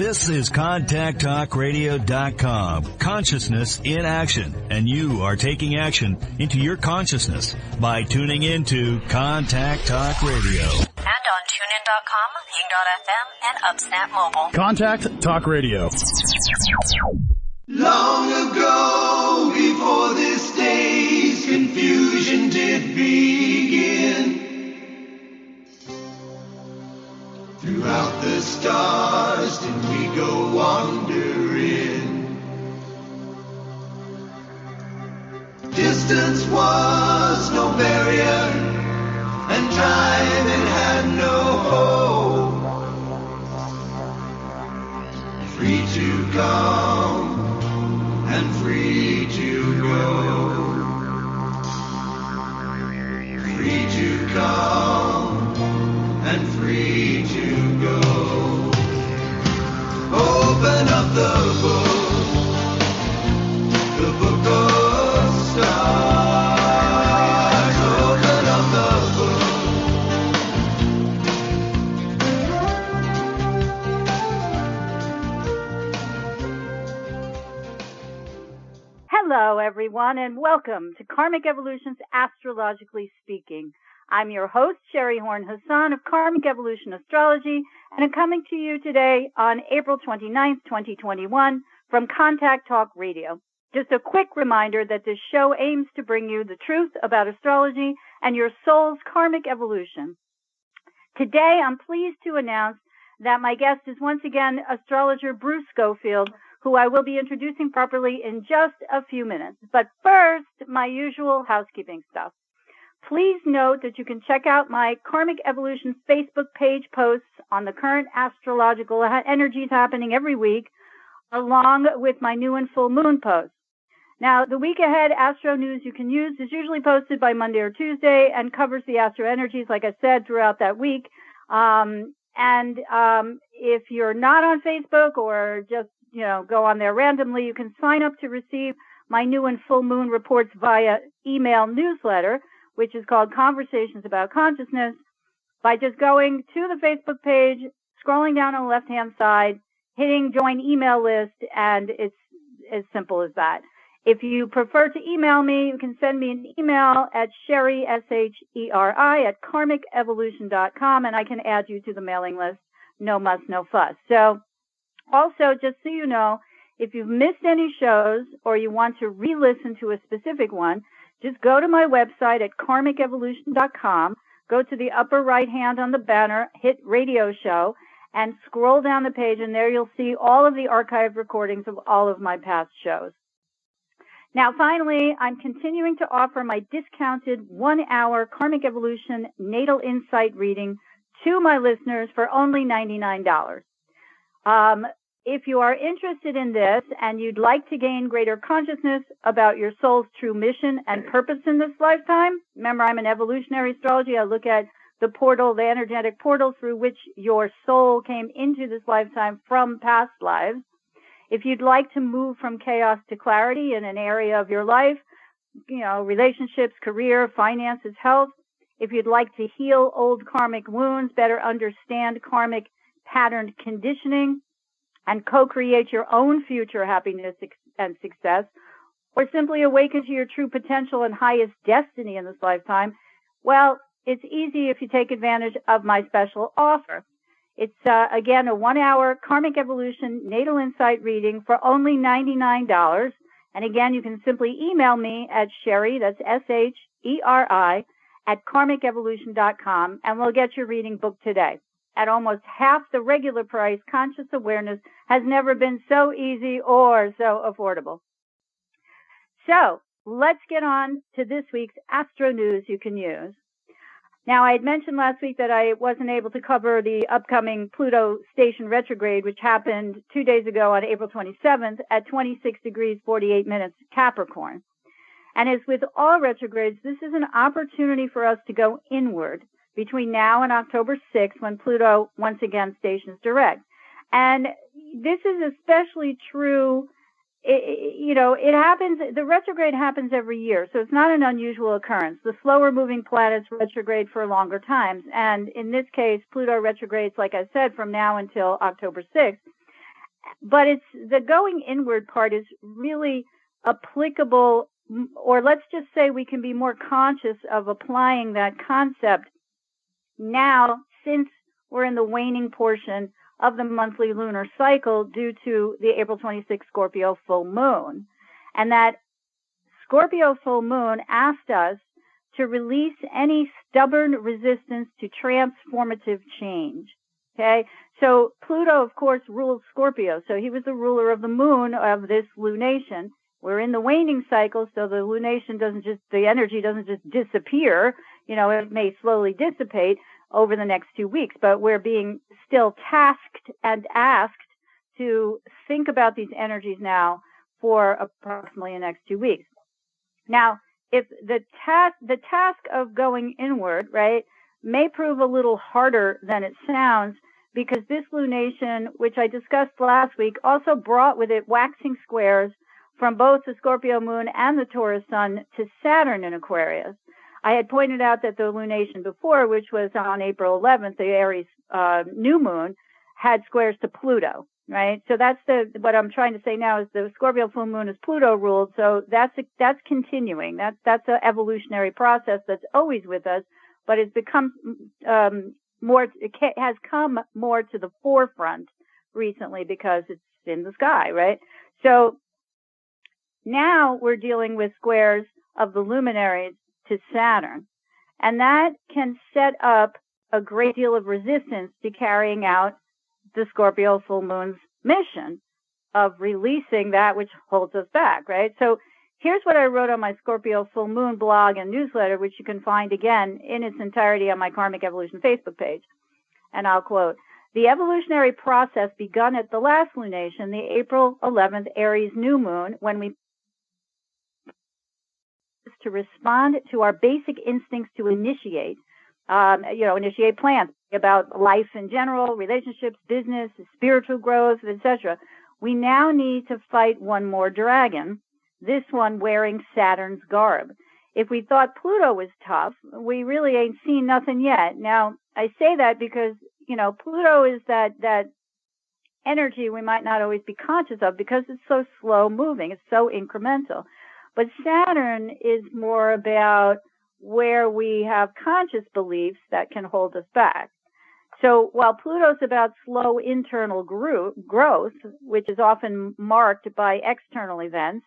This is ContactTalkRadio.com. Consciousness in action. And you are taking action into your consciousness by tuning into Contact Talk Radio. And on TuneIn.com, Ping.fm, and Upsnap Mobile. Contact Talk Radio. Long ago, before this day's confusion did begin, throughout the stars did we go wandering. Distance was no barrier, and time it had no hope. Free to come and free to go. Free to come and free to go. Open up the book of stars. Open up the Hello, everyone, and welcome to Karmic Evolution's Astrologically Speaking. I'm your host, Sherry Horn Hassan of Karmic Evolution Astrology, and I'm coming to you today on April 29th, 2021 from Contact Talk Radio. Just a quick reminder that this show aims to bring you the truth about astrology and your soul's karmic evolution. Today, I'm pleased to announce that my guest is once again astrologer Bruce Scofield, who I will be introducing properly in just a few minutes. But first, my usual housekeeping stuff. Please note that you can check out my Karmic Evolution Facebook page posts on the current astrological energies happening every week, along with my new and full moon posts. Now, the week ahead Astro news you can use is usually posted by Monday or Tuesday and covers the astro energies, like I said, throughout that week. If you're not on Facebook or just go on there randomly, you can sign up to receive my new and full moon reports via email newsletter, which is called Conversations About Consciousness, by just going to the Facebook page, scrolling down on the left-hand side, hitting join email list, and it's as simple as that. If you prefer to email me, you can send me an email at Sherry, SHERI, at karmicevolution.com, and I can add you to the mailing list. No muss, no fuss. So, also, just so you know, if you've missed any shows or you want to re-listen to a specific one, just go to my website at karmicevolution.com, go to the upper right hand on the banner, hit radio show, and scroll down the page, and there you'll see all of the archived recordings of all of my past shows. Now, finally, I'm continuing to offer my discounted 1-hour Karmic Evolution Natal Insight reading to my listeners for only $99. If you are interested in this and you'd like to gain greater consciousness about your soul's true mission and purpose in this lifetime, remember I'm an evolutionary astrology. I look at the portal, the energetic portal through which your soul came into this lifetime from past lives. If you'd like to move from chaos to clarity in an area of your life, relationships, career, finances, health, if you'd like to heal old karmic wounds, better understand karmic patterned conditioning, and co-create your own future happiness and success, or simply awaken to your true potential and highest destiny in this lifetime, well, it's easy if you take advantage of my special offer. It's, again, a 1-hour Karmic Evolution Natal Insight reading for only $99. And again, you can simply email me at Sherry, that's SHERI, at karmicevolution.com, and we'll get your reading booked today. At almost half the regular price, conscious awareness has never been so easy or so affordable. So let's get on to this week's Astro News you can use. Now, I had mentioned last week that I wasn't able to cover the upcoming Pluto station retrograde, which happened 2 days ago on April 27th at 26 degrees 48 minutes Capricorn. And as with all retrogrades, this is an opportunity for us to go inward between now and October 6th, when Pluto once again stations direct. And this is especially true, it happens, the retrograde happens every year, so it's not an unusual occurrence. The slower moving planets retrograde for longer times. And in this case, Pluto retrogrades, like I said, from now until October 6th. but it's the going inward part is really applicable, or let's just say we can be more conscious of applying that concept now, since we're in the waning portion of the monthly lunar cycle due to the April 26th Scorpio full moon. And that Scorpio full moon asked us to release any stubborn resistance to transformative change. Okay? So Pluto, of course, rules Scorpio. So he was the ruler of the moon of this lunation. We're in the waning cycle, so the lunation the energy doesn't just disappear. You know, it may slowly dissipate over the next 2 weeks, but we're being still tasked and asked to think about these energies now for approximately the next 2 weeks. Now, if the task of going inward, right, may prove a little harder than it sounds, because this lunation, which I discussed last week, also brought with it waxing squares from both the Scorpio moon and the Taurus sun to Saturn in Aquarius. I had pointed out that the lunation before, which was on April 11th, the Aries new moon, had squares to Pluto, right? So that's what I'm trying to say now is the Scorpio full moon is Pluto ruled, so that's continuing. That's an evolutionary process that's always with us, but it's become has come more to the forefront recently because it's in the sky, right? So now we're dealing with squares of the luminaries to Saturn, and that can set up a great deal of resistance to carrying out the Scorpio full moon's mission of releasing that which holds us back, right? So here's what I wrote on my Scorpio full moon blog and newsletter, which you can find again in its entirety on my Karmic Evolution Facebook page. And I'll quote, "The evolutionary process begun at the last lunation, the April 11th Aries new moon, when we to respond to our basic instincts to initiate plans about life in general, relationships, business, spiritual growth, etc. We now need to fight one more dragon, this one wearing Saturn's garb. If we thought Pluto was tough, we really ain't seen nothing yet." Now, I say that because, Pluto is that energy we might not always be conscious of because it's so slow moving, it's so incremental. But Saturn is more about where we have conscious beliefs that can hold us back. So while Pluto's about slow internal growth, which is often marked by external events,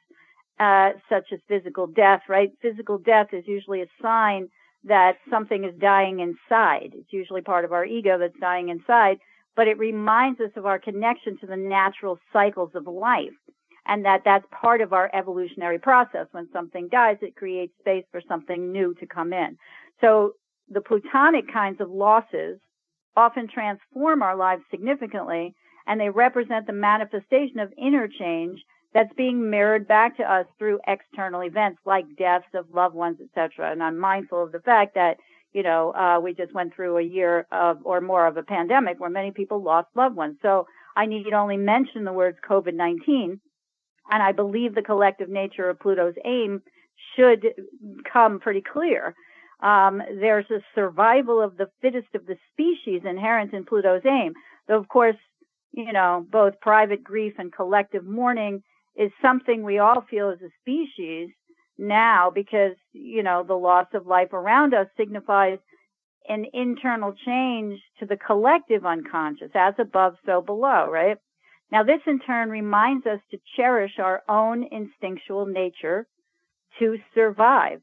such as physical death, right? Physical death is usually a sign that something is dying inside. It's usually part of our ego that's dying inside, but it reminds us of our connection to the natural cycles of life. And that's part of our evolutionary process. When something dies, it creates space for something new to come in. So the plutonic kinds of losses often transform our lives significantly, and they represent the manifestation of inner change that's being mirrored back to us through external events like deaths of loved ones, etc. And I'm mindful of the fact that, we just went through a year or more of a pandemic where many people lost loved ones. So I need only mention the words COVID-19. And I believe the collective nature of Pluto's aim should come pretty clear. There's a survival of the fittest of the species inherent in Pluto's aim. Though, of course, both private grief and collective mourning is something we all feel as a species now because, the loss of life around us signifies an internal change to the collective unconscious, as above, so below, right? Now, this in turn reminds us to cherish our own instinctual nature to survive.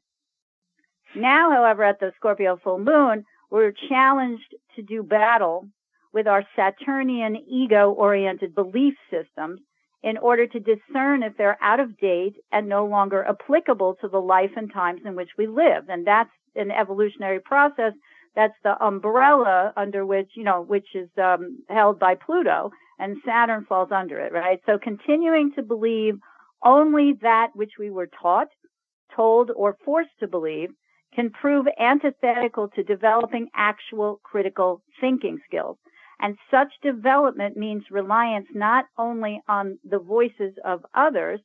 Now, however, at the Scorpio full moon, we're challenged to do battle with our Saturnian ego-oriented belief systems in order to discern if they're out of date and no longer applicable to the life and times in which we live. And that's an evolutionary process. That's the umbrella under which, which is held by Pluto, and Saturn falls under it, right? So continuing to believe only that which we were taught, told, or forced to believe can prove antithetical to developing actual critical thinking skills. And such development means reliance not only on the voices of others,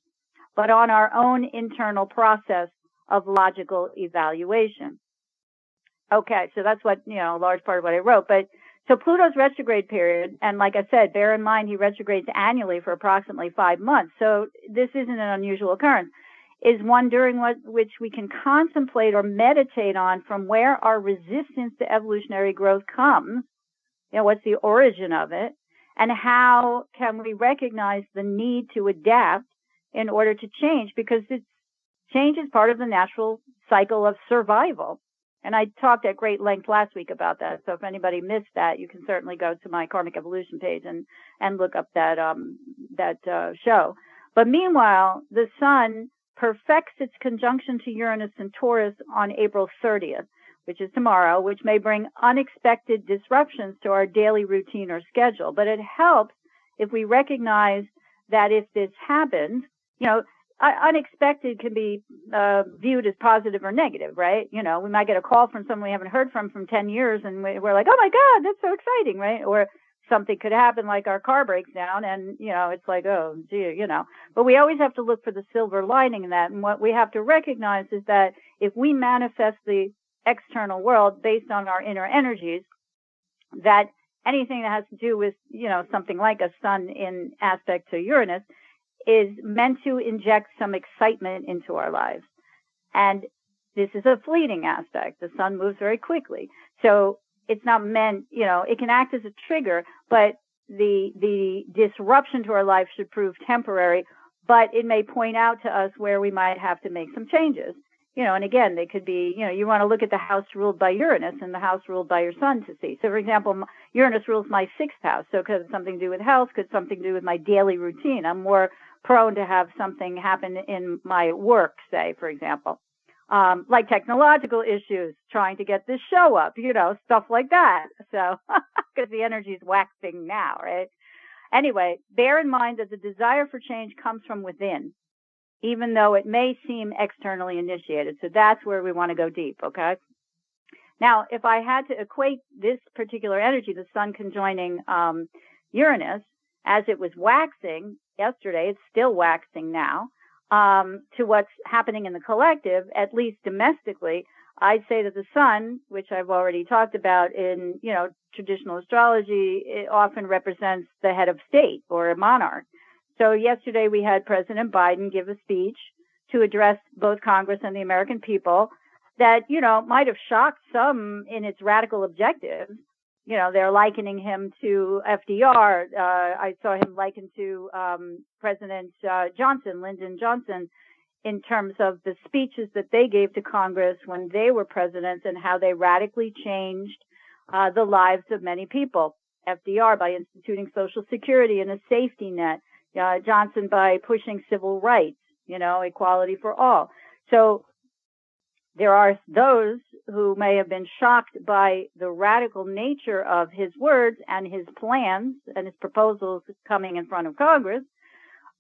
but on our own internal process of logical evaluation. Okay, so that's what, a large part of what I wrote. But So Pluto's retrograde period, and like I said, bear in mind he retrogrades annually for approximately 5 months, so this isn't an unusual occurrence, is one during which we can contemplate or meditate on from where our resistance to evolutionary growth comes, what's the origin of it, and how can we recognize the need to adapt in order to change, because change is part of the natural cycle of survival. And I talked at great length last week about that. So if anybody missed that, you can certainly go to my Karmic Evolution page and look up that show. But meanwhile, the Sun perfects its conjunction to Uranus and Taurus on April 30th, which is tomorrow, which may bring unexpected disruptions to our daily routine or schedule. But it helps if we recognize that if this happens, unexpected can be viewed as positive or negative, right? We might get a call from someone we haven't heard from 10 years, and we're like, oh my God, that's so exciting, right? Or something could happen, like our car breaks down, and, it's like, oh, gee, But we always have to look for the silver lining in that. And what we have to recognize is that if we manifest the external world based on our inner energies, that anything that has to do with, something like a Sun in aspect to Uranus is meant to inject some excitement into our lives. And this is a fleeting aspect. The Sun moves very quickly. So it's not meant, it can act as a trigger, but the disruption to our life should prove temporary, but it may point out to us where we might have to make some changes. And again, they could be, you want to look at the house ruled by Uranus and the house ruled by your Sun to see. So, for example, Uranus rules my 6th house. So could have something to do with health, could something to do with my daily routine. I'm more prone to have something happen in my work, say, for example, like technological issues, trying to get this show up, stuff like that. So, because the energy is waxing now, right? Anyway, bear in mind that the desire for change comes from within, even though it may seem externally initiated. So that's where we want to go deep, okay? Now, if I had to equate this particular energy, the Sun conjoining Uranus, as it was waxing yesterday, it's still waxing now, to what's happening in the collective, at least domestically, I'd say that the Sun, which I've already talked about in, traditional astrology, it often represents the head of state or a monarch. So yesterday we had President Biden give a speech to address both Congress and the American people that, might have shocked some in its radical objectives. They're likening him to FDR. I saw him likened to President Lyndon Johnson, in terms of the speeches that they gave to Congress when they were presidents and how they radically changed the lives of many people. FDR by instituting Social Security and a safety net. Johnson by pushing civil rights, equality for all. So there are those who may have been shocked by the radical nature of his words and his plans and his proposals coming in front of Congress,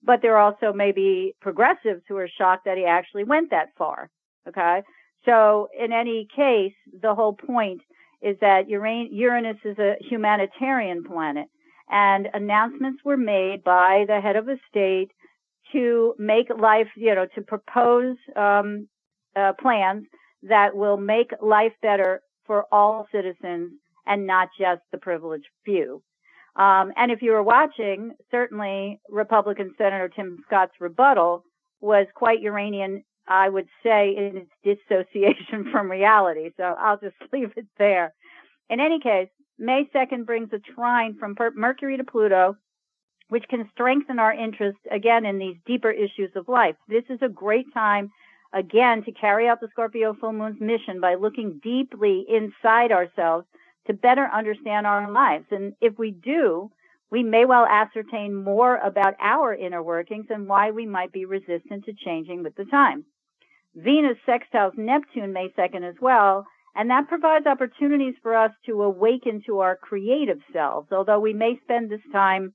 but there are also maybe progressives who are shocked that he actually went that far, okay? So in any case, the whole point is that Uranus is a humanitarian planet, and announcements were made by the head of a state to make life, to propose plans that will make life better for all citizens and not just the privileged few. And if you were watching, certainly Republican Senator Tim Scott's rebuttal was quite Uranian, I would say, in its dissociation from reality. So I'll just leave it there. In any case, May 2nd brings a trine from Mercury to Pluto, which can strengthen our interest, again, in these deeper issues of life. This is a great time, again, to carry out the Scorpio full moon's mission by looking deeply inside ourselves to better understand our lives. And if we do, we may well ascertain more about our inner workings and why we might be resistant to changing with the times. Venus sextiles Neptune May 2nd as well, and that provides opportunities for us to awaken to our creative selves, although we may spend this time,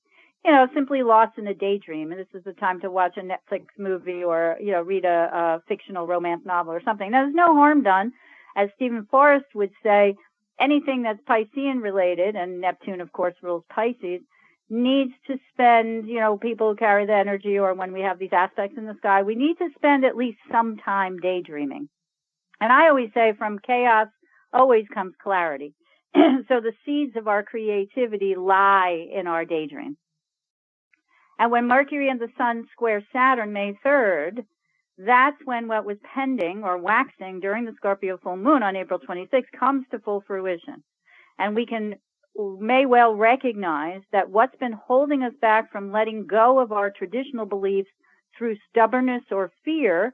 simply lost in a daydream. And this is the time to watch a Netflix movie or, read a fictional romance novel or something. Now, there's no harm done. As Stephen Forrest would say, anything that's Piscean related, and Neptune, of course, rules Pisces, needs to spend, people who carry the energy, or when we have these aspects in the sky, we need to spend at least some time daydreaming. And I always say from chaos always comes clarity. So the seeds of our creativity lie in our daydream. And when Mercury and the Sun square Saturn May 3rd, that's when what was pending or waxing during the Scorpio full moon on April 26th comes to full fruition. And we may well recognize that what's been holding us back from letting go of our traditional beliefs through stubbornness or fear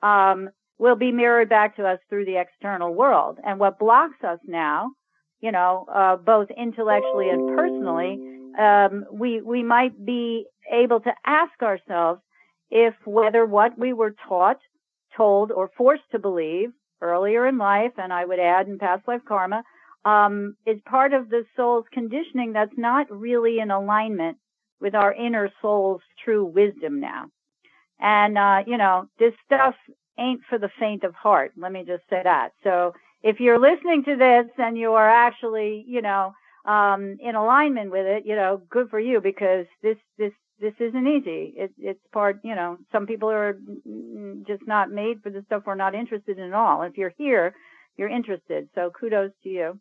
will be mirrored back to us through the external world. And what blocks us now, both intellectually and personally, we might be able to ask ourselves if whether what we were taught, told, or forced to believe earlier in life, and I would add in past life karma, is part of the soul's conditioning that's not really in alignment with our inner soul's true wisdom now. And, this stuff ain't for the faint of heart. Let me just say that. So if you're listening to this and you are actually, in alignment with it, good for you, because this isn't easy. It's part, some people are just not made for this stuff or not interested in it all. If you're here, you're interested. So kudos to you.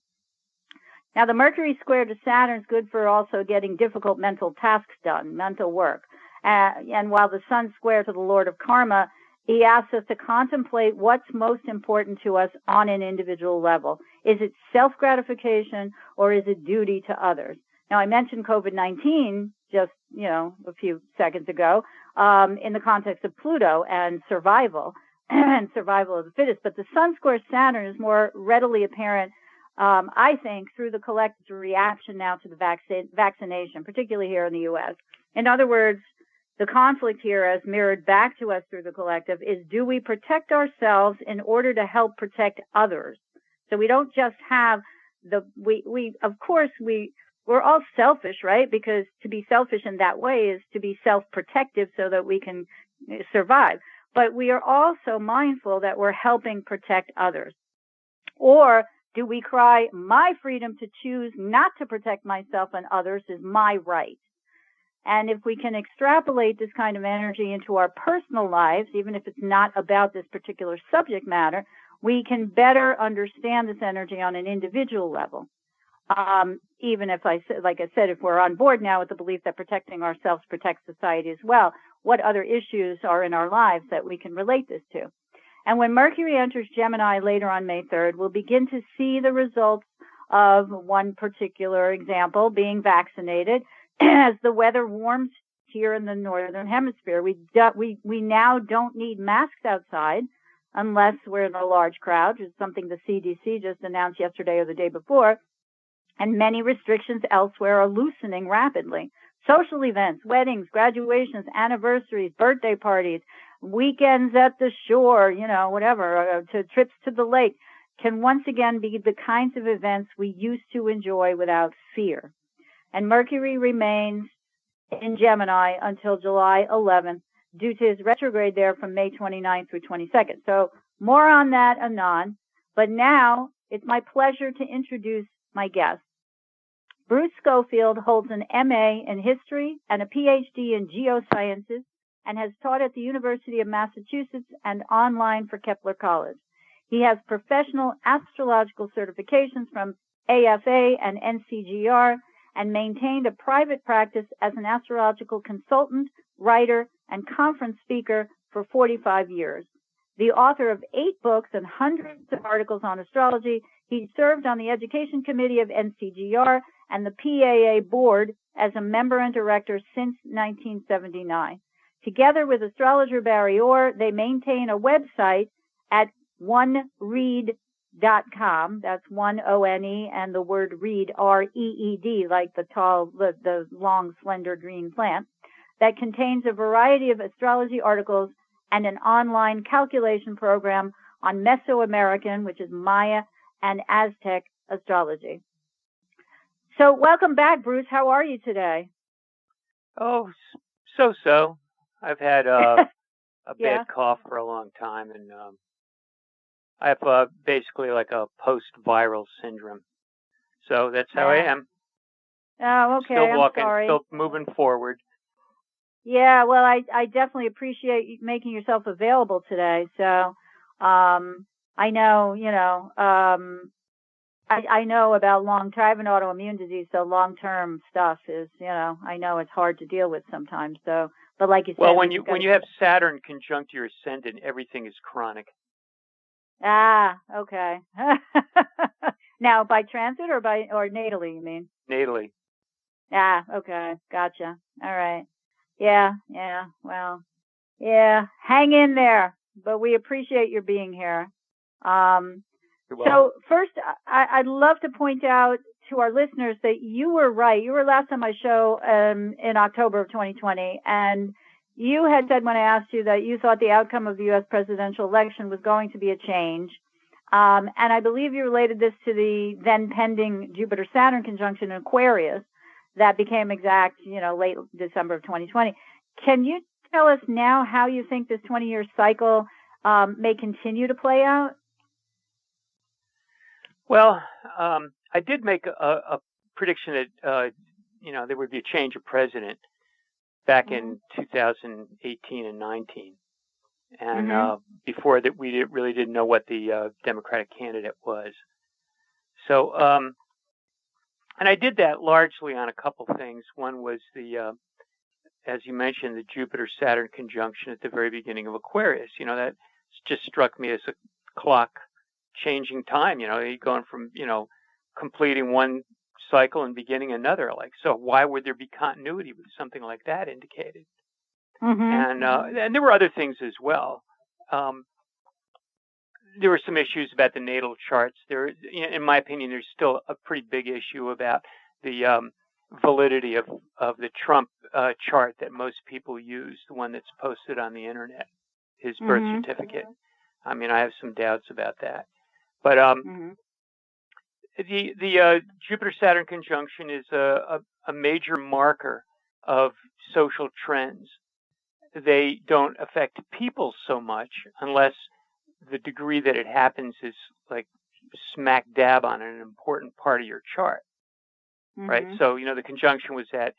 Now, the Mercury square to Saturn is good for also getting difficult mental tasks done, mental work. And while the Sun square to the Lord of Karma, he asks us to contemplate what's most important to us on an individual level. Is it self-gratification or is it duty to others? Now, I mentioned COVID-19 just, a few seconds ago in the context of Pluto and survival and survival of the fittest. But the Sun square Saturn is more readily apparent, I think, through the collective reaction now to the vaccination, particularly here in the U.S. In other words, the conflict here, as mirrored back to us through the collective, is do we protect ourselves in order to help protect others? So we don't just have we're all selfish, right? Because to be selfish in that way is to be self-protective so that we can survive. But we are also mindful that we're helping protect others. Or do we cry, my freedom to choose not to protect myself and others is my right? And if we can extrapolate this kind of energy into our personal lives, even if it's not about this particular subject matter, we can better understand this energy on an individual level. Even if like I said, if we're on board now with the belief that protecting ourselves protects society as well, what other issues are in our lives that we can relate this to? And when Mercury enters Gemini later on May 3rd, we'll begin to see the results of one particular example, being vaccinated. As the weather warms here in the northern hemisphere, we now don't need masks outside unless we're in a large crowd, which is something the CDC just announced yesterday or the day before. And many restrictions elsewhere are loosening rapidly. Social events, weddings, graduations, anniversaries, birthday parties, weekends at the shore, whatever, to trips to the lake, can once again be the kinds of events we used to enjoy without fear. And Mercury remains in Gemini until July 11th due to his retrograde there from May 29th through 22nd. So more on that anon. But now it's my pleasure to introduce my guest. Bruce Schofield holds an MA in history and a PhD in geosciences and has taught at the University of Massachusetts and online for Kepler College. He has professional astrological certifications from AFA and NCGR and maintained a private practice as an astrological consultant, writer, and conference speaker for 45 years. The author of 8 books and hundreds of articles on astrology, he served on the education committee of NCGR and the PAA board as a member and director since 1979. Together with astrologer Barry Orr, they maintain a website at onereed.com. That's ONE and the word reed, REED, like the long, slender green plant, that contains a variety of astrology articles and an online calculation program on Mesoamerican, which is Maya, and Aztec astrology. So welcome back, Bruce. How are you today? Oh, so. I've had a bad cough for a long time, and I have basically like a post-viral syndrome. So that's how I am. Oh, okay. Still walking, I'm sorry. still moving forward. Yeah, well, I definitely appreciate you making yourself available today. So I know, I know about I have an autoimmune disease, so long-term stuff is, I know it's hard to deal with sometimes. So, but like you said, well, when you have Saturn conjunct your ascendant, everything is chronic. Ah, okay. Now, by transit or natally, you mean? Natally. Ah, okay, gotcha. All right. Yeah. Well, yeah. Hang in there, but we appreciate your being here. So first, I'd love to point out to our listeners that you were right. You were last on my show in October of 2020, and you had said when I asked you that you thought the outcome of the U.S. presidential election was going to be a change. And I believe you related this to the then pending Jupiter-Saturn conjunction in Aquarius that became exact, late December of 2020. Can you tell us now how you think this 20-year cycle may continue to play out? Well, I did make a prediction that, there would be a change of president back in 2018 and 19. And before that, we really didn't know what the Democratic candidate was. So, and I did that largely on a couple things. One was as you mentioned, the Jupiter-Saturn conjunction at the very beginning of Aquarius. That just struck me as a clock changing time. You're going from, completing one cycle and beginning another. So why would there be continuity with something like that indicated? And there were other things as well. There were some issues about the natal charts. In my opinion, there's still a pretty big issue about the validity of the Trump chart that most people use, the one that's posted on the internet, his birth certificate. I mean, I have some doubts about that. But the Jupiter-Saturn conjunction is a major marker of social trends. They don't affect people so much unless the degree that it happens is like smack dab on an important part of your chart, right? So, the conjunction was at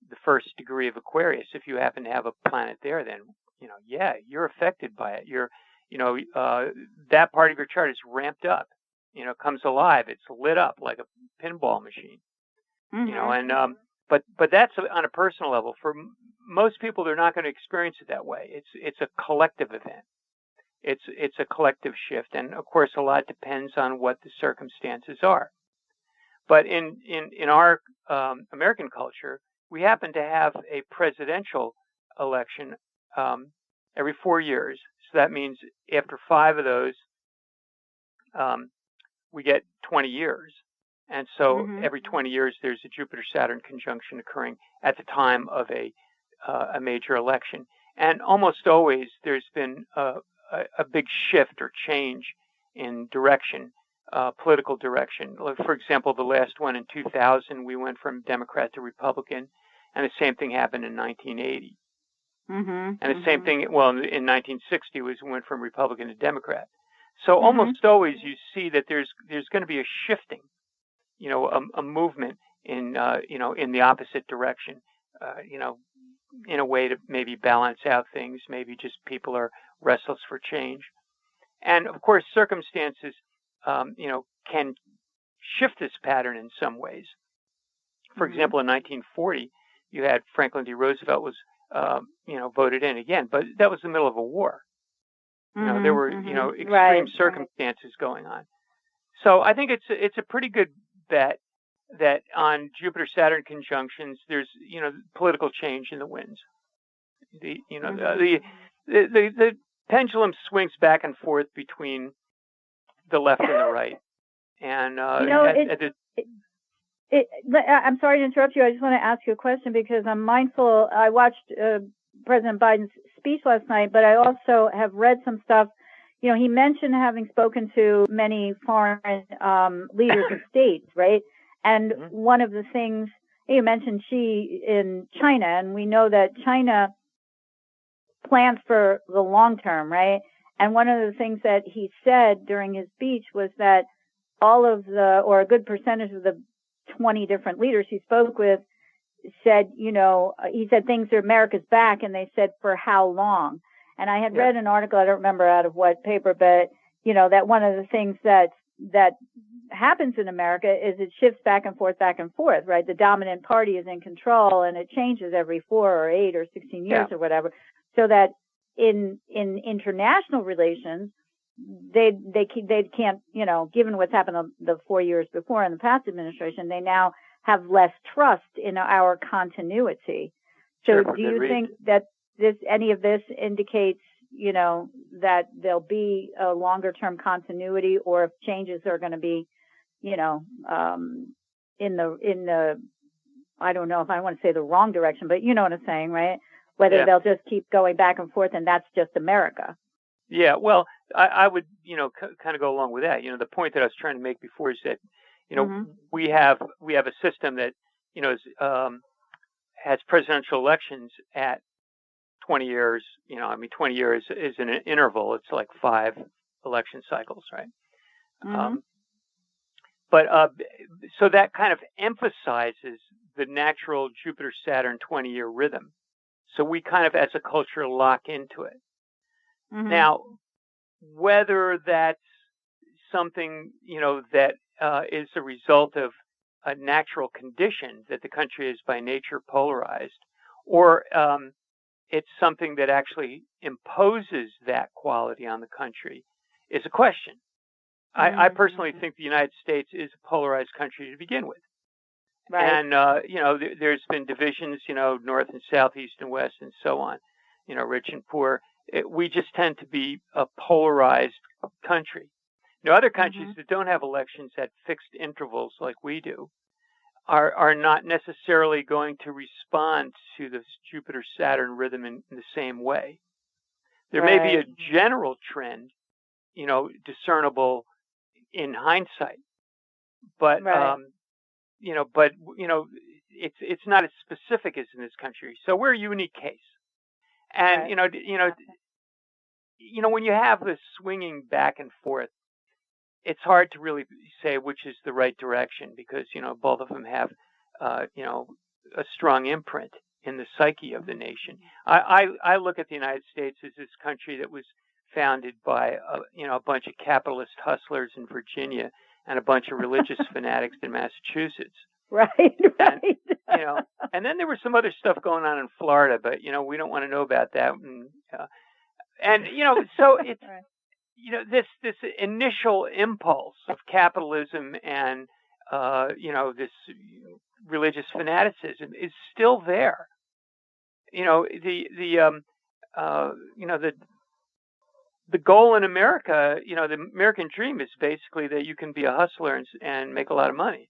the first degree of Aquarius. If you happen to have a planet there, then, you're affected by it. That part of your chart is ramped up, comes alive. It's lit up like a pinball machine, but that's on a personal level. For most people, they're not going to experience it that way. It's a collective event. It's a collective shift, and of course, a lot depends on what the circumstances are. But in our American culture, we happen to have a presidential election every 4 years. So that means after 5 of those, we get 20 years. And so every 20 years, there's a Jupiter-Saturn conjunction occurring at the time of a major election. And almost always, there's been a big shift or change in direction, political direction. For example, the last one in 2000, we went from Democrat to Republican, and the same thing happened in 1980. And the same thing, in 1960, we went from Republican to Democrat. So almost always you see that there's going to be a shifting, a movement in the opposite direction, in a way to maybe balance out things. Maybe just people are restless for change. And of course, circumstances, can shift this pattern in some ways. For example, in 1940, you had Franklin D. Roosevelt was, voted in again, but that was the middle of a war. There were, extreme circumstances going on. So I think it's a pretty good bet that on Jupiter-Saturn conjunctions, there's, political change in the winds. The pendulum swings back and forth between the left and the right. And, I'm sorry to interrupt you. I just want to ask you a question because I'm mindful. I watched President Biden's speech last night, but I also have read some stuff. He mentioned having spoken to many foreign leaders of states, right? And one of the things he mentioned, Xi in China, and we know that China plans for the long term, right? And one of the things that he said during his speech was that a good percentage of the 20 different leaders he spoke with said, he said things are America's back, and they said for how long? And I had read an article, I don't remember out of what paper, but that one of the things that happens in America is it shifts back and forth, right? The dominant party is in control, and it changes every 4 or 8 or 16 years or whatever. So that in international relations, they can't, given what's happened the 4 years before in the past administration, they now have less trust in our continuity. So do you think that any of this indicates, that there'll be a longer term continuity, or if changes are going to be, in the, I don't know if I want to say the wrong direction, but you know what I'm saying, right? Whether they'll just keep going back and forth, and that's just America. Yeah, well, I would, kind of go along with that. The point that I was trying to make before is that, we have a system that, has presidential elections at 20 years. 20 years is an interval. It's like 5 election cycles, right? So that kind of emphasizes the natural Jupiter-Saturn 20-year rhythm. So we kind of, as a culture, lock into it. Now, whether that's something, that is a result of a natural condition that the country is by nature polarized, or it's something that actually imposes that quality on the country, is a question. I personally think the United States is a polarized country to begin with. Right. And, there's been divisions, north and south, east and west, and so on, rich and poor. We just tend to be a polarized country. Other countries that don't have elections at fixed intervals like we do are not necessarily going to respond to the Jupiter-Saturn rhythm in the same way. There may be a general trend, discernible in hindsight, but it's not as specific as in this country. So we're a unique case. And when you have this swinging back and forth, it's hard to really say which is the right direction, because both of them have a strong imprint in the psyche of the nation. I look at the United States as this country that was founded by a bunch of capitalist hustlers in Virginia and a bunch of religious fanatics in Massachusetts. Right. And then there was some other stuff going on in Florida, but we don't want to know about that. So it's this initial impulse of capitalism and this religious fanaticism is still there. The goal in America, the American dream is basically that you can be a hustler and make a lot of money.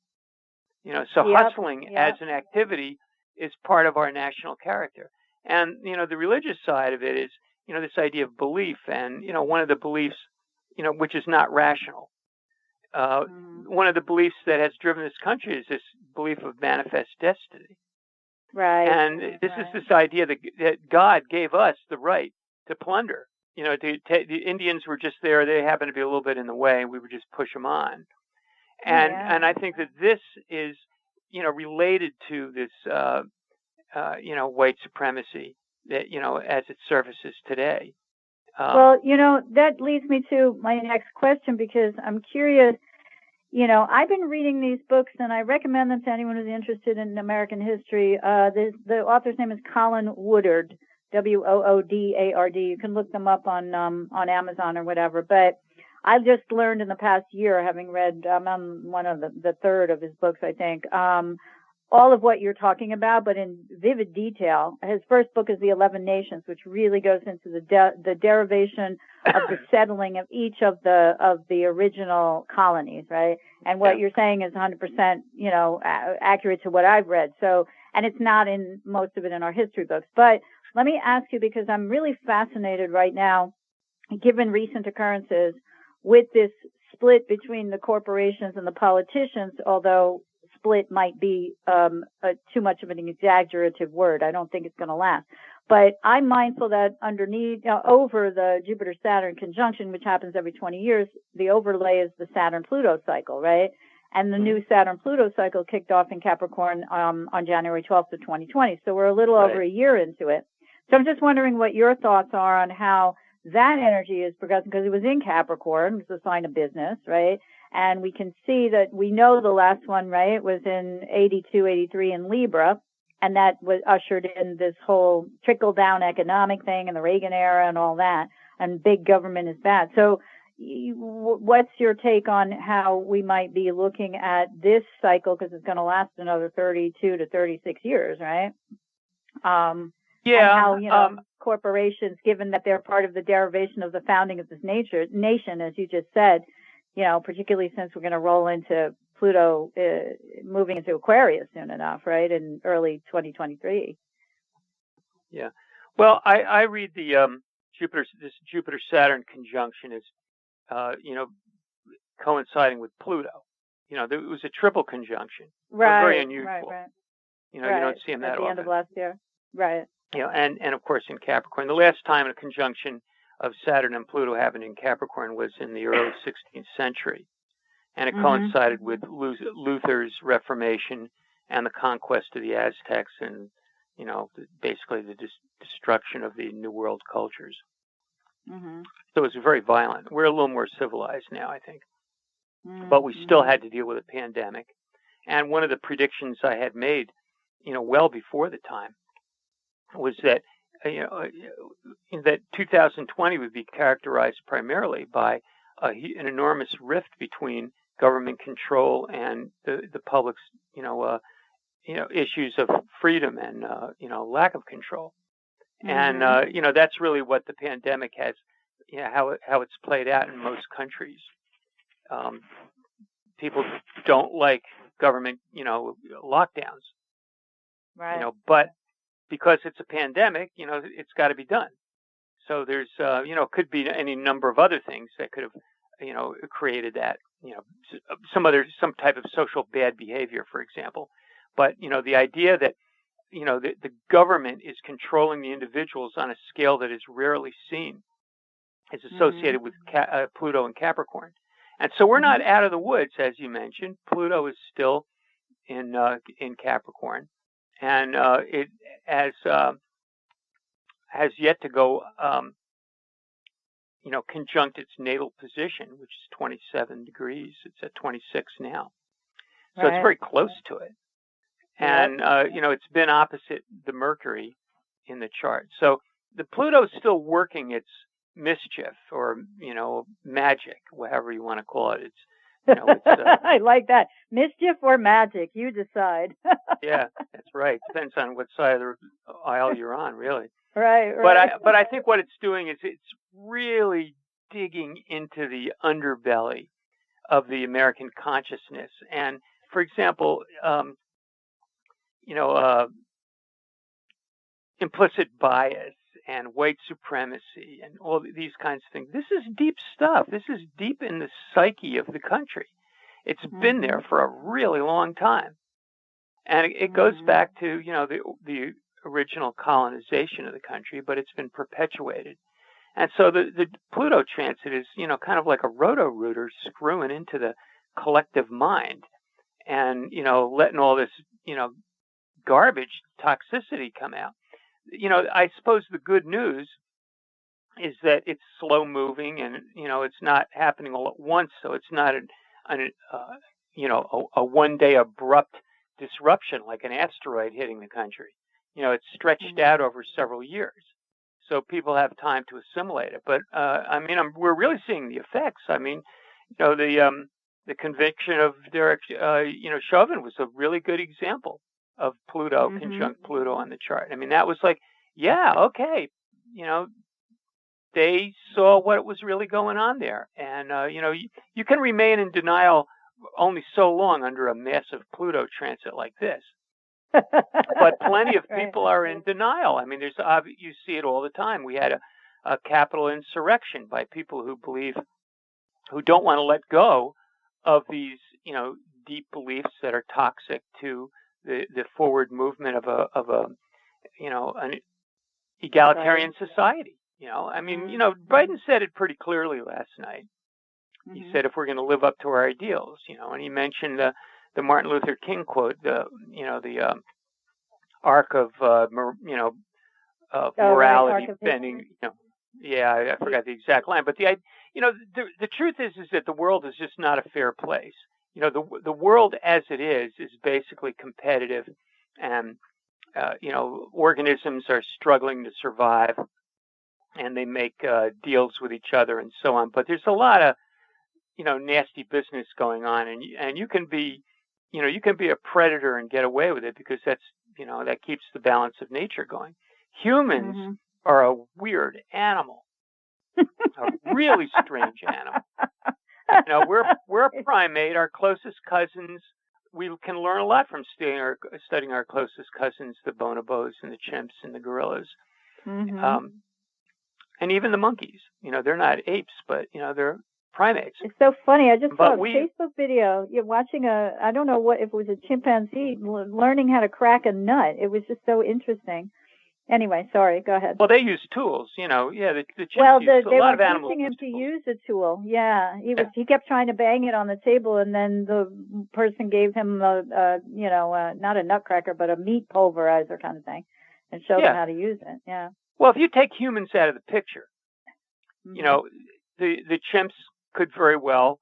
Hustling as an activity is part of our national character. And, the religious side of it is, this idea of belief. And, one of the beliefs, which is not rational. One of the beliefs that has driven this country is this belief of manifest destiny. Right. And this is this idea that God gave us the right to plunder. The Indians were just there. They happened to be a little bit in the way, and we would just push them on. And I think that this is, related to this, white supremacy that, as it surfaces today. That leads me to my next question, because I'm curious. I've been reading these books, and I recommend them to anyone who's interested in American history. The author's name is Colin Woodard, Woodard. You can look them up on Amazon or whatever. But I've just learned in the past year, having read, I'm on one of the third of his books, I think, all of what you're talking about, but in vivid detail. His first book is The 11 Nations, which really goes into the derivation of the settling of each of the original colonies, right? And what you're saying is 100%, accurate to what I've read. So, and it's not in most of it in our history books. But let me ask you, because I'm really fascinated right now, given recent occurrences, with this split between the corporations and the politicians, although split might be too much of an exaggerative word. I don't think it's going to last. But I'm mindful that underneath, over the Jupiter-Saturn conjunction, which happens every 20 years, the overlay is the Saturn-Pluto cycle, right? And the new Saturn-Pluto cycle kicked off in Capricorn on January 12th of 2020. So we're a little over a year into it. So I'm just wondering what your thoughts are on how that energy is progressing, because it was in Capricorn, which is a sign of business, right? And we can see that we know the last one, right, was in 82, 83 in Libra. And that was ushered in this whole trickle-down economic thing in the Reagan era and all that. And big government is bad. So what's your take on how we might be looking at this cycle, because it's going to last another 32 to 36 years, right? And how, corporations, given that they're part of the derivation of the founding of this nation, as you just said, particularly since we're going to roll into Pluto moving into Aquarius soon enough, right, in early 2023. Yeah. Well, I read the this Jupiter-Saturn conjunction is, coinciding with Pluto. It was a triple conjunction. Right. Very unusual. Right. You don't see them that often. At the end of last year. Right. And of course in Capricorn. The last time a conjunction of Saturn and Pluto happened in Capricorn was in the early 16th century. And it coincided with Luther's Reformation and the conquest of the Aztecs and, basically the destruction of the New World cultures. Mm-hmm. So it was very violent. We're a little more civilized now, I think. Mm-hmm. But we still had to deal with a pandemic. And one of the predictions I had made, well before the time, was that, that 2020 would be characterized primarily by an enormous rift between government control and the public's, issues of freedom and, lack of control. And, that's really what the pandemic has, how it's played out in most countries. People don't like government, lockdowns. Right. But because it's a pandemic, it's got to be done. So there's, could be any number of other things that could have, created that, some type of social bad behavior, for example. But, the idea that, the government is controlling the individuals on a scale that is rarely seen is associated with Pluto and Capricorn. And so we're not out of the woods, as you mentioned. Pluto is still in Capricorn. And it has yet to go, conjunct its natal position, which is 27 degrees. It's at 26 now. So It's very close to it. And, it's been opposite the Mercury in the chart. So the Pluto is still working its mischief or, magic, whatever you want to call it. It's I like that. Mischief or magic, you decide. Yeah, that's right. Depends on what side of the aisle you're on, really. Right. But I think what it's doing is it's really digging into the underbelly of the American consciousness. And, for example, implicit bias and white supremacy and all these kinds of things. This is deep stuff. This is deep in the psyche of the country. It's been there for a really long time. And it goes back to, the original colonization of the country, but it's been perpetuated. And so the Pluto transit is, kind of like a roto-rooter screwing into the collective mind and, letting all this, garbage, toxicity come out. I suppose the good news is that it's slow moving and, it's not happening all at once. So it's not a one-day abrupt disruption like an asteroid hitting the country. It's stretched out over several years. So people have time to assimilate it. But, we're really seeing the effects. The conviction of Derek, Chauvin was a really good example of Pluto, conjunct Pluto on the chart. That was like, yeah, okay. They saw what was really going on there. And, you can remain in denial only so long under a massive Pluto transit like this. But plenty of people are in denial. You see it all the time. We had a capital insurrection by people who don't want to let go of these, deep beliefs that are toxic to the forward movement of an egalitarian society. Biden said it pretty clearly last night. He said if we're going to live up to our ideals, and he mentioned the Martin Luther King quote, the arc of morality bending. I forgot the exact line, but the truth is that the world is just not a fair place. The world as it is basically competitive, and organisms are struggling to survive, and they make deals with each other and so on. But there's a lot of nasty business going on, and you can be a predator and get away with it because that keeps the balance of nature going. Humans are a weird animal, a really strange animal. We're a primate. Our closest cousins, we can learn a lot from studying our closest cousins, the bonobos and the chimps and the gorillas, and even the monkeys. They're not apes, but they're primates. It's so funny. I just saw a Facebook video. You're watching I don't know if it was a chimpanzee learning how to crack a nut. It was just so interesting. Anyway, sorry, go ahead. Well, they use tools, the chimps Well, a they lot were of animals teaching him to tools. use a tool. Yeah, he kept trying to bang it on the table, and then the person gave him not a nutcracker, but a meat pulverizer kind of thing, and showed him how to use it. Yeah. Well, if you take humans out of the picture, the chimps could very well,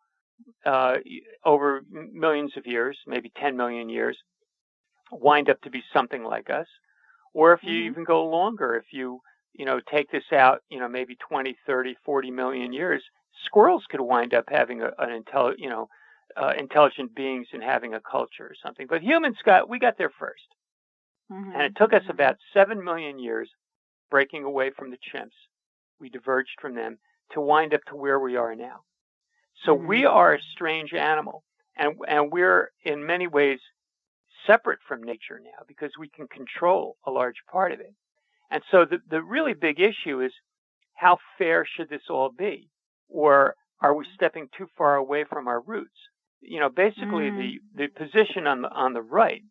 over millions of years, maybe 10 million years, wind up to be something like us. Or if you even go longer, if you take this out, maybe 20, 30, 40 million years, squirrels could wind up having intelligent beings and having a culture or something. But humans got there first. And it took us about 7 million years breaking away from the chimps. We diverged from them to wind up to where we are now. So we are a strange animal, and we're in many ways separate from nature now because we can control a large part of it. And so the really big issue is, how fair should this all be? Or are we stepping too far away from our roots? Basically the position on the right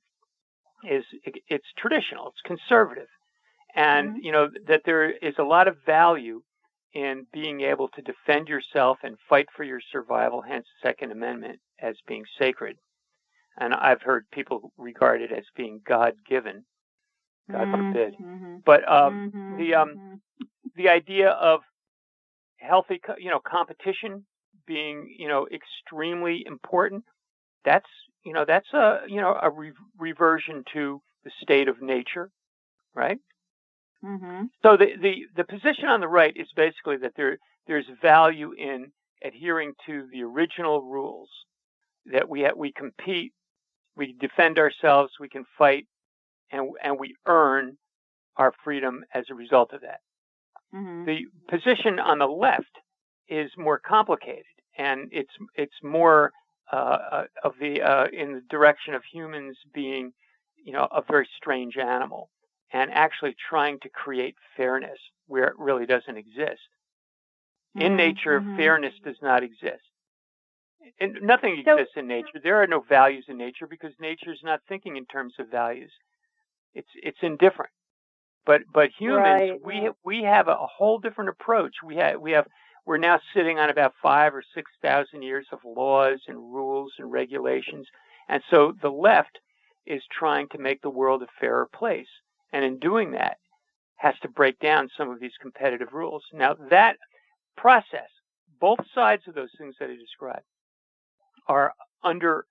it's traditional, it's conservative. And, that there is a lot of value in being able to defend yourself and fight for your survival, hence the Second Amendment as being sacred. And I've heard people regard it as being God-given. God forbid. But the idea of healthy, competition being, extremely important, that's a reversion to the state of nature, right? So the position on the right is basically that there's value in adhering to the original rules, that we compete, we defend ourselves, we can fight, and we earn our freedom as a result of that. The position on the left is more complicated, and it's more in the direction of humans being, a very strange animal, and actually trying to create fairness where it really doesn't exist. In nature, fairness does not exist. And nothing exists in nature. There are no values in nature because nature is not thinking in terms of values. It's indifferent. But humans, we have a whole different approach. We're now sitting on about 5,000 or 6,000 years of laws and rules and regulations, and so the left is trying to make the world a fairer place, and in doing that, has to break down some of these competitive rules. Now that process, both sides of those things that I described, are under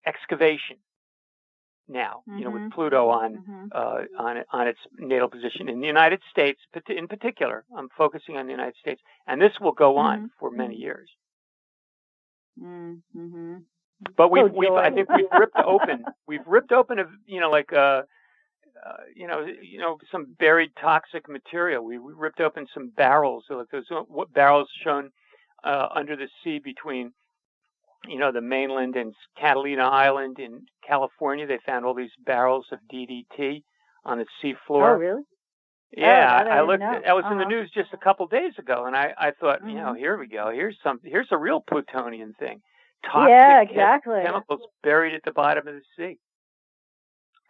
excavation now, with Pluto on its natal position in the United States. In particular, I'm focusing on the United States, and this will go on for many years. But I think we've ripped open some buried toxic material. We ripped open some barrels, like those barrels shown under the sea between the mainland and Catalina Island in California. They found all these barrels of DDT on the sea floor. Oh, really? Yeah, I looked. That was in the news just a couple days ago, and I thought, here we go. Here's a real plutonian thing. Toxic chemicals buried at the bottom of the sea.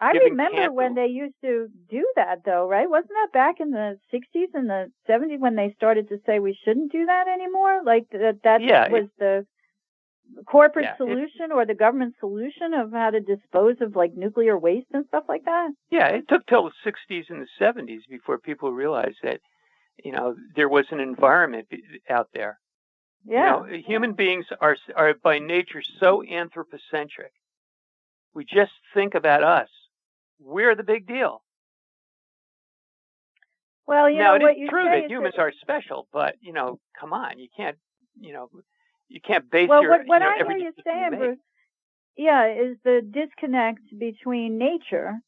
I remember when they used to do that, though, right? Wasn't that back in the 60s and the 70s when they started to say we shouldn't do that anymore? Like that was the corporate solution or the government solution of how to dispose of like nuclear waste and stuff like that? Yeah, it took till the 60s and the 70s before people realized that there was an environment out there. Yeah. Human beings are by nature so anthropocentric. We just think about us. We're the big deal. Well, now it is true that humans are special, but come on, you can't base your what I every hear you saying, Bruce, is the disconnect between nature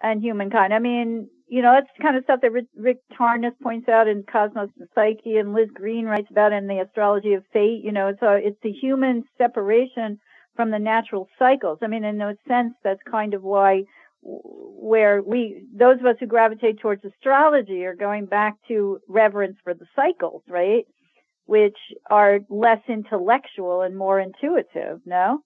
and humankind. I mean, that's the kind of stuff that Rick Tarnas points out in Cosmos and Psyche, and Liz Green writes about in the Astrology of Fate. It's the human separation from the natural cycles. I mean, in a sense, that's kind of why those of us who gravitate towards astrology are going back to reverence for the cycles, right? Which are less intellectual and more intuitive, no?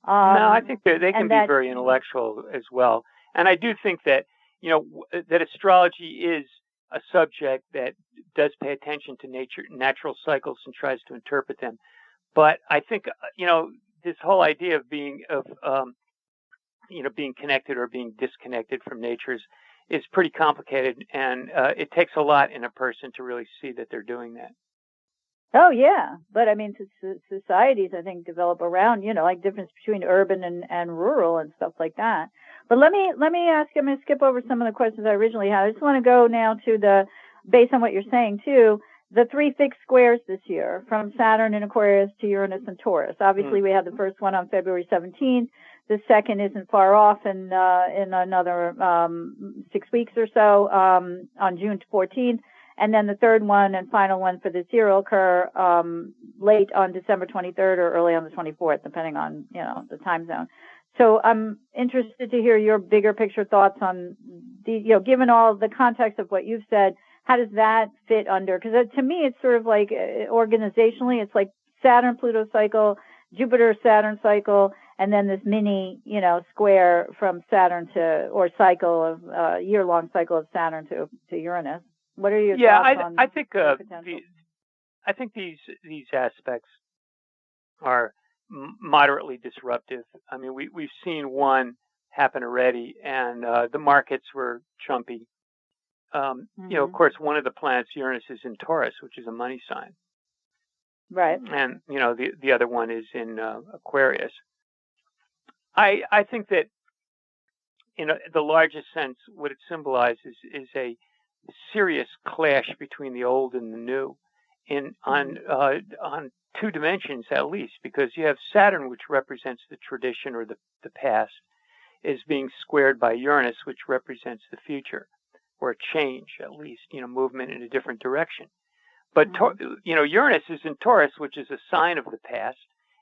No, I think they can be very intellectual as well. And I do think that, that astrology is a subject that does pay attention to natural cycles and tries to interpret them. But I think, this whole idea of being connected or being disconnected from nature is pretty complicated. And it takes a lot in a person to really see that they're doing that. Oh, yeah. But I mean, societies, I think, develop around, like difference between urban and rural and stuff like that. But let me ask, I'm going to skip over some of the questions I originally had. I just want to go now to based on what you're saying too, the 3 fixed squares this year from Saturn in Aquarius to Uranus and Taurus. Obviously, we had the first one on February 17th. The second isn't far off in another 6 weeks or so, on June 14th. And then the third one and final one for this year will occur late on December 23rd or early on the 24th, depending on, the time zone. So I'm interested to hear your bigger picture thoughts on given all the context of what you've said, how does that fit under? Because to me, it's sort of like organizationally, it's like Saturn Pluto cycle, Jupiter Saturn cycle, and then this mini, square from Saturn or cycle of year long cycle of Saturn to Uranus. What are your thoughts on I think I think these aspects are moderately disruptive. I mean, we've seen one happen already, and the markets were chumpy. Of course, one of the planets, Uranus, is in Taurus, which is a money sign. Right. And, the other one is in Aquarius. I think that, in the largest sense, what it symbolizes is a serious clash between the old and the new on 2 dimensions at least, because you have Saturn, which represents the tradition or the past, is being squared by Uranus, which represents the future, or a change, at least, movement in a different direction. But, Uranus is in Taurus, which is a sign of the past,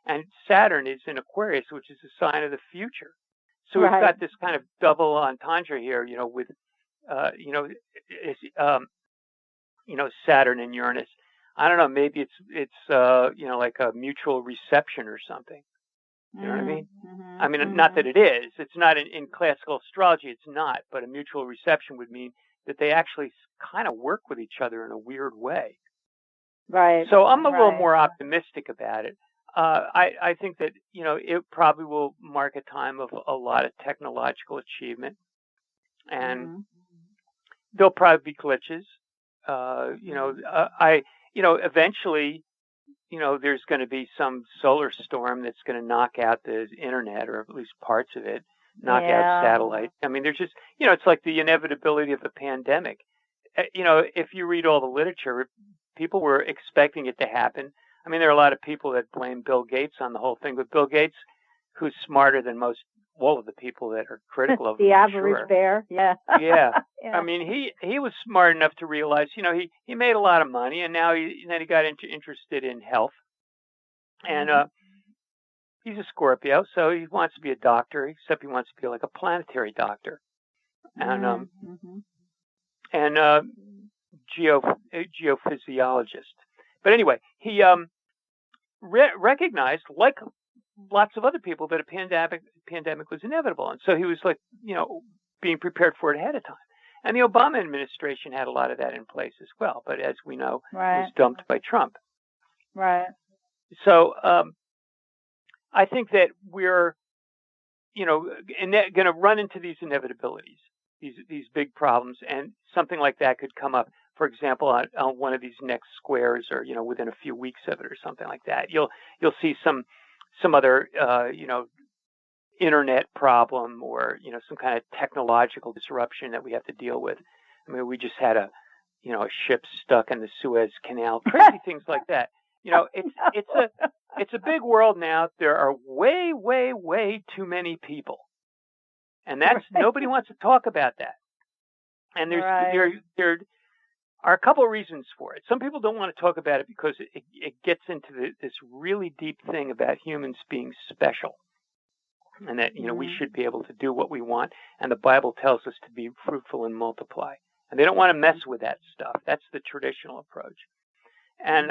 and Saturn is in Aquarius, which is a sign of the future. So we've got this kind of double entendre here, with, Saturn and Uranus. I don't know, maybe it's like a mutual reception or something. You know what I mean? I mean, not that it is. It's not in classical astrology. It's not. But a mutual reception would mean that they actually kind of work with each other in a weird way. Right. So I'm a little more optimistic about it. I think that, it probably will mark a time of a lot of technological achievement. And there'll probably be glitches. Eventually, there's going to be some solar storm that's going to knock out the internet, or at least parts of it, knock out satellite. I mean, there's just, it's like the inevitability of the pandemic. If you read all the literature, people were expecting it to happen. I mean, there are a lot of people that blame Bill Gates on the whole thing, but Bill Gates, who's smarter than all of the people that are critical of him, the average bear, yeah. I mean, he was smart enough to realize, he made a lot of money, and now he got interested in health, and he's a Scorpio, so he wants to be a doctor, except he wants to be like a planetary doctor, and geophysiologist. But anyway, he recognized, like lots of other people, that a pandemic was inevitable. And so he was like, being prepared for it ahead of time. And the Obama administration had a lot of that in place as well. But as we know, it was dumped by Trump. Right. So I think that we're, going to run into these inevitabilities, these big problems. And something like that could come up for example, on one of these next squares, or within a few weeks of it, or something like that, you'll see some other internet problem, or some kind of technological disruption that we have to deal with. I mean, we just had a ship stuck in the Suez Canal, crazy things like that. It's a big world now. There are way, way, way too many people, and that's nobody wants to talk about that. And there are a couple of reasons for it. Some people don't want to talk about it because it gets into this really deep thing about humans being special, and that we should be able to do what we want, and the Bible tells us to be fruitful and multiply. And they don't want to mess with that stuff. That's the traditional approach. And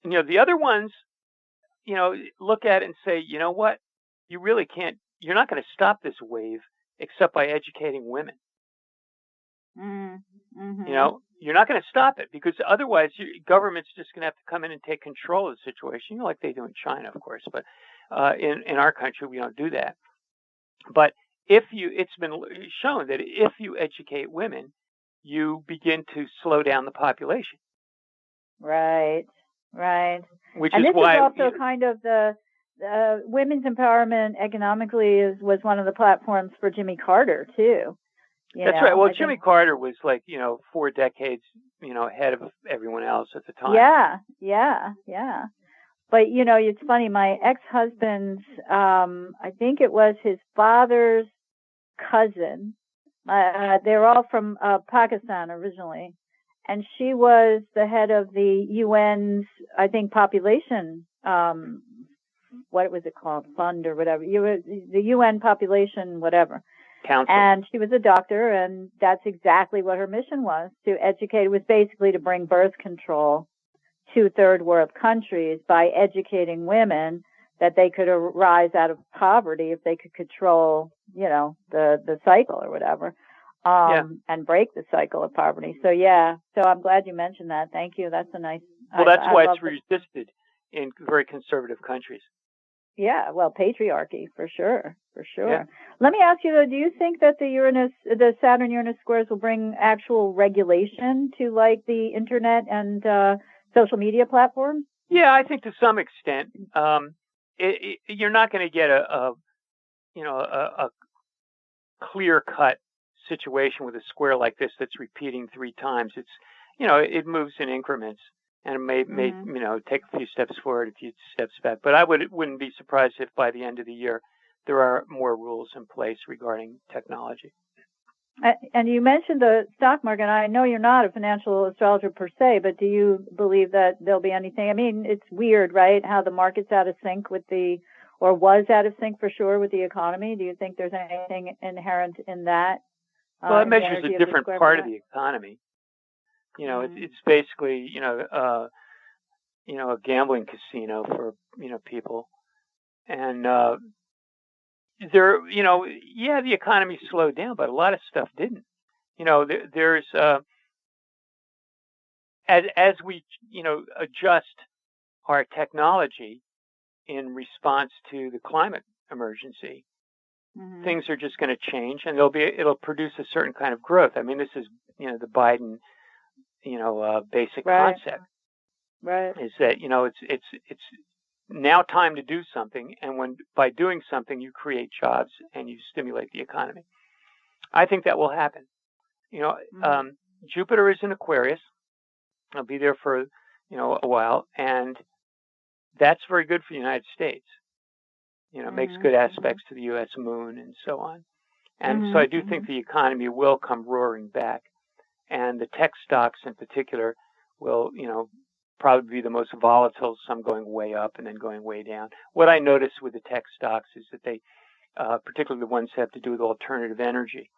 the other ones, look at it and say, you know what? You really can't. You're not going to stop this wave except by educating women. Mm-hmm. You're not going to stop it, because otherwise government's just going to have to come in and take control of the situation, like they do in China, of course. But in our country, we don't do that. But it's been shown that if you educate women, you begin to slow down the population. Right. Which and is this why is also kind of the women's empowerment economically was one of the platforms for Jimmy Carter too. That's right. Well, Jimmy Carter was 4 decades, ahead of everyone else at the time. Yeah. But, it's funny. My ex-husband's, I think it was his father's cousin. They're all from Pakistan originally. And she was the head of the UN's, I think, population, what was it called? Fund or whatever. The UN population, whatever. Council. And she was a doctor, and that's exactly what her mission was, to educate. It was basically to bring birth control to third world countries by educating women that they could arise out of poverty if they could control, the cycle or whatever, and break the cycle of poverty. So, so I'm glad you mentioned that. Thank you. That's a nice. Well, that's why it's resisted in very conservative countries. Yeah, well, patriarchy, for sure. Yeah. Let me ask you, though, do you think that the Saturn-Uranus squares will bring actual regulation to, the internet and social media platforms? Yeah, I think to some extent. You're not going to get a clear-cut situation with a square like this that's repeating 3 times. It's, it moves in increments. And it may take a few steps forward, a few steps back. But I wouldn't be surprised if by the end of the year there are more rules in place regarding technology. And you mentioned the stock market. I know you're not a financial astrologer per se, but do you believe that there'll be anything? I mean, it's weird, right, how the market's out of sync or was out of sync for sure with the economy. Do you think there's anything inherent in that? Well, it measures a different part of the economy. It's basically, a gambling casino for, people. And the economy slowed down, but a lot of stuff didn't. There's as we, adjust our technology in response to the climate emergency, things are just going to change, and it'll produce a certain kind of growth. I mean, this is, the Biden basic concept, right? Is that it's now time to do something, and by doing something you create jobs and you stimulate the economy. I think that will happen. Jupiter is in Aquarius. I'll be there for a while, and that's very good for the United States. It makes good aspects to the U.S. moon and so on. And so I do think the economy will come roaring back. And the tech stocks in particular will, probably be the most volatile, some going way up and then going way down. What I notice with the tech stocks is that they, particularly the ones that have to do with alternative energy,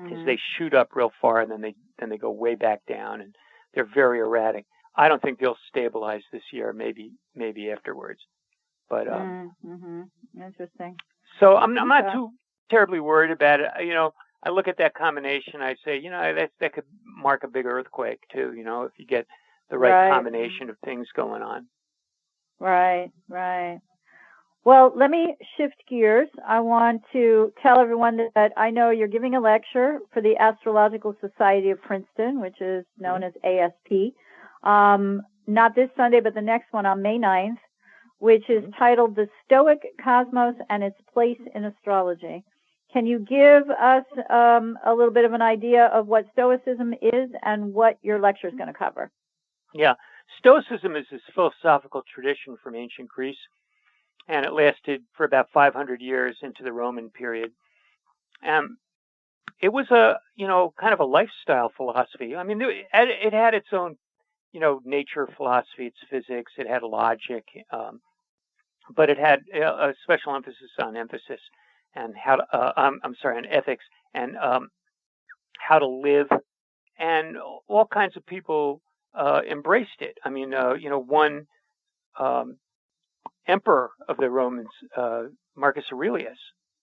is they shoot up real far and then they go way back down, and they're very erratic. I don't think they'll stabilize this year, maybe afterwards. But interesting. So I'm not too terribly worried about it. I look at that combination. I say, that could mark a big earthquake too. If you get the right combination of things going on. Right. Well, let me shift gears. I want to tell everyone that I know you're giving a lecture for the Astrological Society of Princeton, which is known as ASP. Not this Sunday, but the next one on May 9th, which is titled The Stoic Cosmos and Its Place in Astrology. Can you give us a little bit of an idea of what Stoicism is and what your lecture is going to cover? Yeah. Stoicism is this philosophical tradition from ancient Greece, and it lasted for about 500 years into the Roman period. It was a, kind of a lifestyle philosophy. I mean, it had its own, nature philosophy, its physics, it had logic, but it had a special emphasis on emphasis and on ethics and how to live, and all kinds of people embraced it. I mean, one emperor of the Romans, Marcus Aurelius,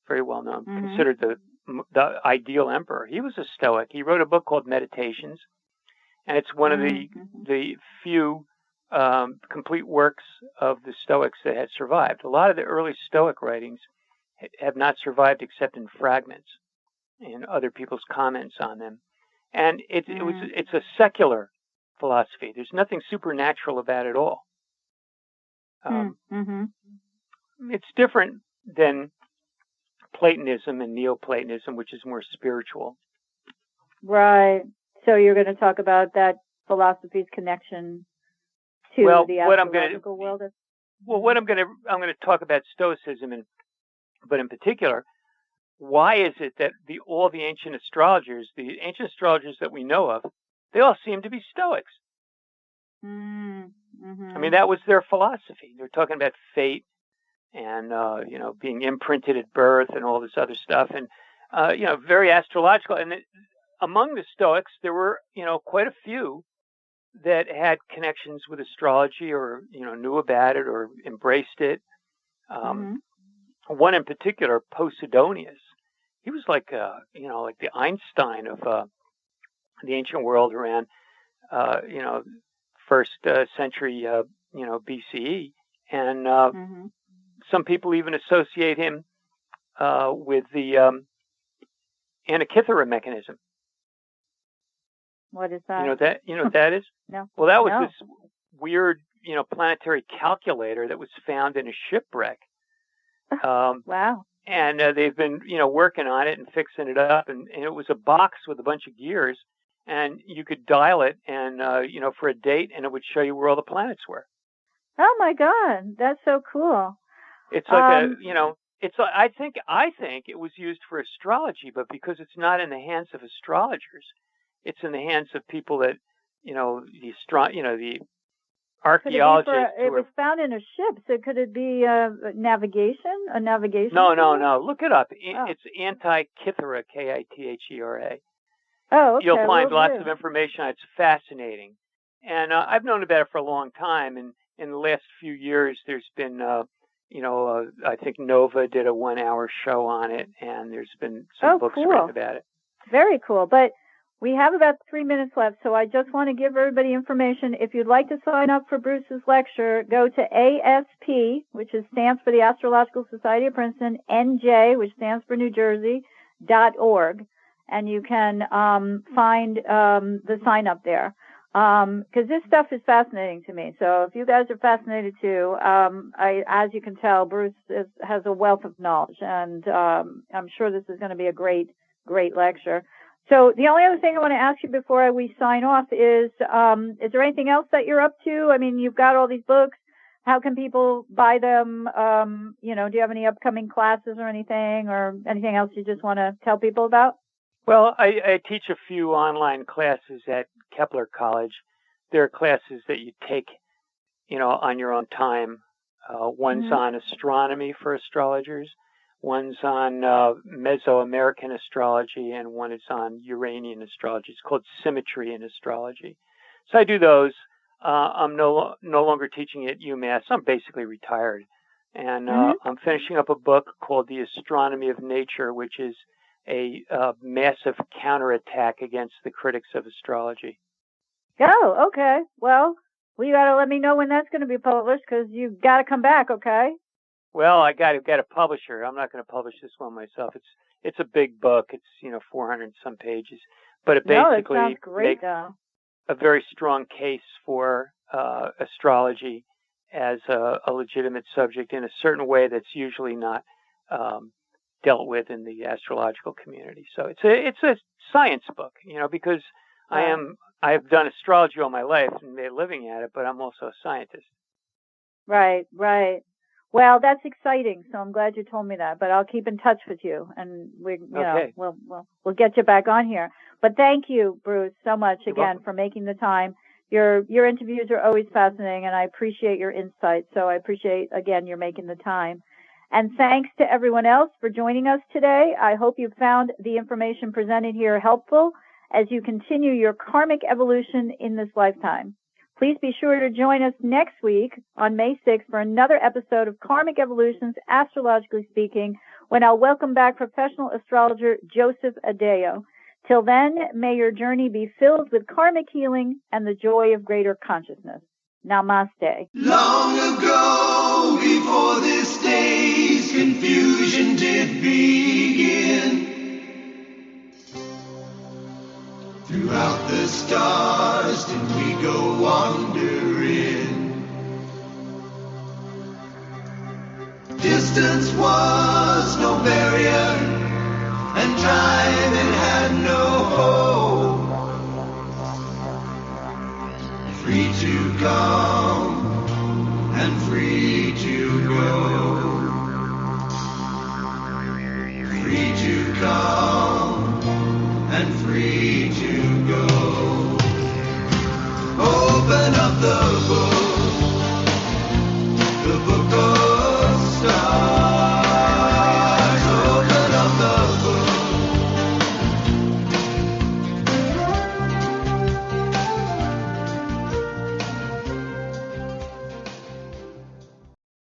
very well known, considered the ideal emperor. He was a Stoic. He wrote a book called Meditations, and it's one of the few complete works of the Stoics that had survived. A lot of the early Stoic writings have not survived except in fragments and other people's comments on them. And it's a secular philosophy. There's nothing supernatural about it at all. It's different than Platonism and Neoplatonism, which is more spiritual. Right. So you're going to talk about that philosophy's connection to the astrological world. Well, what I'm going to talk about Stoicism, but in particular, why is it that all the ancient astrologers that we know of, they all seem to be Stoics? I mean, that was their philosophy. They're talking about fate and, being imprinted at birth and all this other stuff, and, very astrological. And among the Stoics, there were, quite a few that had connections with astrology or, knew about it or embraced it. One in particular, Posidonius, he was like the Einstein of the ancient world around, first century, BCE. And some people even associate him with the Antikythera mechanism. What is that? You know what that is? No. Well, that was this weird, planetary calculator that was found in a shipwreck. Wow. And they've been, working on it and fixing it up. And it was a box with a bunch of gears, and you could dial it and, for a date, and it would show you where all the planets were. Oh my God. That's so cool. It's like I think it was used for astrology, but because it's not in the hands of astrologers, it's in the hands of people that, the archaeologists. It was found in a ship, so could it be a navigation? No. Look it up. It's Antikythera, Kithera. Oh, okay. You'll find lots of information. It's fascinating. And I've known about it for a long time. And in the last few years, there's been, I think Nova did a 1-hour show on it, and there's been some books written about it. Very cool. But we have about 3 minutes left, so I just want to give everybody information. If you'd like to sign up for Bruce's lecture, go to ASP, which stands for the Astrological Society of Princeton, NJ, which stands for New Jersey, .org, and you can find the sign up there. Because this stuff is fascinating to me. So if you guys are fascinated too, as you can tell, Bruce has a wealth of knowledge, and I'm sure this is going to be a great lecture. So the only other thing I want to ask you before we sign off is there anything else that you're up to? I mean, you've got all these books. How can people buy them? Do you have any upcoming classes or anything else you just want to tell people about? Well, I teach a few online classes at Kepler College. There are classes that you take, on your own time. One's on astronomy for astrologers. One's on Mesoamerican astrology, and one is on Uranian astrology. It's called Symmetry in Astrology. So I do those. I'm no longer teaching at UMass. I'm basically retired. And I'm finishing up a book called The Astronomy of Nature, which is a massive counterattack against the critics of astrology. Oh, okay. Well, you got to let me know when that's going to be published, because you've got to come back, okay? Well, I got to get a publisher. I'm not going to publish this one myself. It's a big book. It's 400 some pages, but it basically sounds great, though. A very strong case for astrology as a legitimate subject in a certain way that's usually not dealt with in the astrological community. So it's a science book, because I have done astrology all my life and made a living at it, but I'm also a scientist. Right. Well, that's exciting. So I'm glad you told me that. But I'll keep in touch with you, and we'll get you back on here. But thank you, Bruce, so much again for making the time. Your interviews are always fascinating, and I appreciate your insight. So I appreciate again you're making the time. And thanks to everyone else for joining us today. I hope you found the information presented here helpful as you continue your karmic evolution in this lifetime. Please be sure to join us next week on May 6th for another episode of Karmic Evolutions, Astrologically Speaking, when I'll welcome back professional astrologer Joseph Adeo. Till then, may your journey be filled with karmic healing and the joy of greater consciousness. Namaste. Long ago, before this day's confusion did begin, throughout the stars did we go wandering. Distance was no barrier, and time it had no hope. Free to come and free to go. Free to come and free to go. Open up the book of